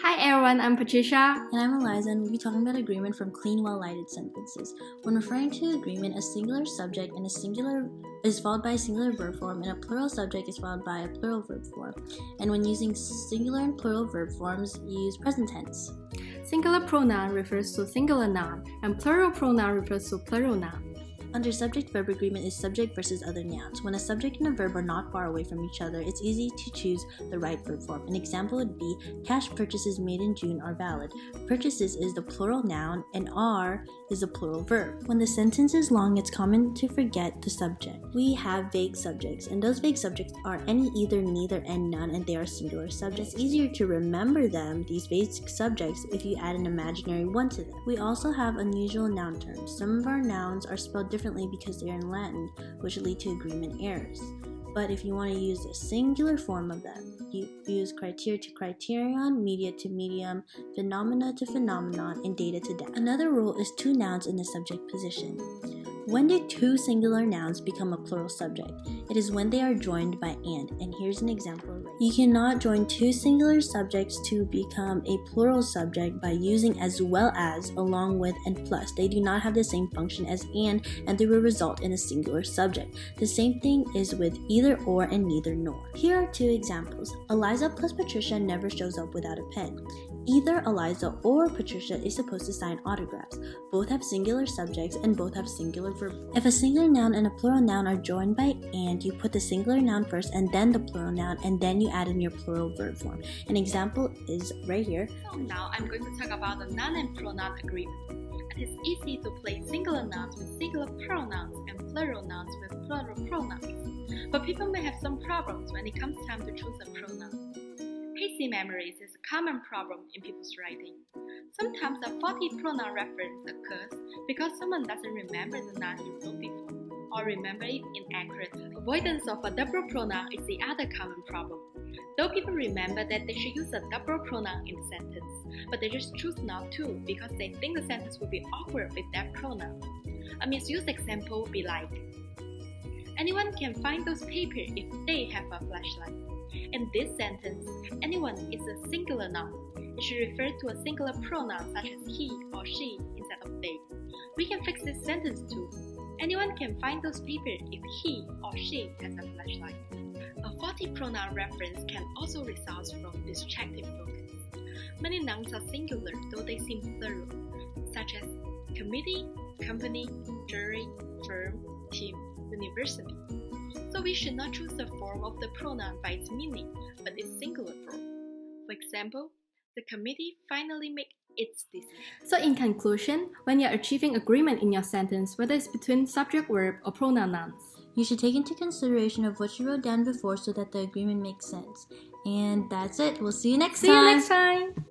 Hi everyone, I'm Patricia. And I'm Eliza, and we'll be talking about agreement from clean, well-lighted sentences. When referring to agreement, a singular subject and a singular is followed by a singular verb form, and a plural subject is followed by a plural verb form. And when using singular and plural verb forms, use present tense. Singular pronoun refers to singular noun, and plural pronoun refers to plural noun. Under subject-verb agreement is subject versus other nouns. When a subject and a verb are not far away from each other, it's easy to choose the right verb form. An example would be, cash purchases made in June are valid. Purchases is the plural noun and are is the plural verb. When the sentence is long, it's common to forget the subject. We have vague subjects, and those vague subjects are any, either, neither, and none, and they are singular subjects. It's easier to remember these vague subjects, if you add an imaginary one to them. We also have unusual noun terms. Some of our nouns are spelled differently because they are in Latin, which lead to agreement errors. But if you want to use the singular form of them, you use criteria to criterion, media to medium, phenomena to phenomenon, and data to data. Another rule is two nouns in the subject position. When do two singular nouns become a plural subject? It is when they are joined by and here's an example. You cannot join two singular subjects to become a plural subject by using as well as, along with, and plus. They do not have the same function as and they will result in a singular subject. The same thing is with either or and neither nor. Here are two examples. Eliza plus Patricia never shows up without a pen. Either Eliza or Patricia is supposed to sign autographs. Both have singular subjects and both have singular verbs. If a singular noun and a plural noun are joined by and, you put the singular noun first and then the plural noun, and then you add in your plural verb form. An example is right here. So now I'm going to talk about the noun and pronoun agreement. It is easy to place singular nouns with singular pronouns and plural nouns with plural pronouns. But people may have some problems when it comes time to choose a pronoun. Hazy memories is a common problem in people's writing. Sometimes a faulty pronoun reference occurs because someone doesn't remember the noun you wrote before, or remember it inaccurately. Avoidance of a double pronoun is the other common problem. Though people remember that they should use a double pronoun in the sentence, but they just choose not to because they think the sentence will be awkward with that pronoun. A misused example would be like, anyone can find those papers if they have a flashlight. In this sentence, anyone is a singular noun. It should refer to a singular pronoun such as he or she instead of they. We can fix this sentence too. Anyone can find those papers if he or she has a flashlight. A faulty pronoun reference can also result from distracted focus. Many nouns are singular though they seem plural, such as committee, company, jury, firm, team, university. So we should not choose the form of the pronoun by its meaning, but its singular form. For example, the committee finally made its decision. So in conclusion, when you're achieving agreement in your sentence, whether it's between subject-verb or pronoun nouns, you should take into consideration of what you wrote down before so that the agreement makes sense. And that's it. We'll see you next time. See you next time!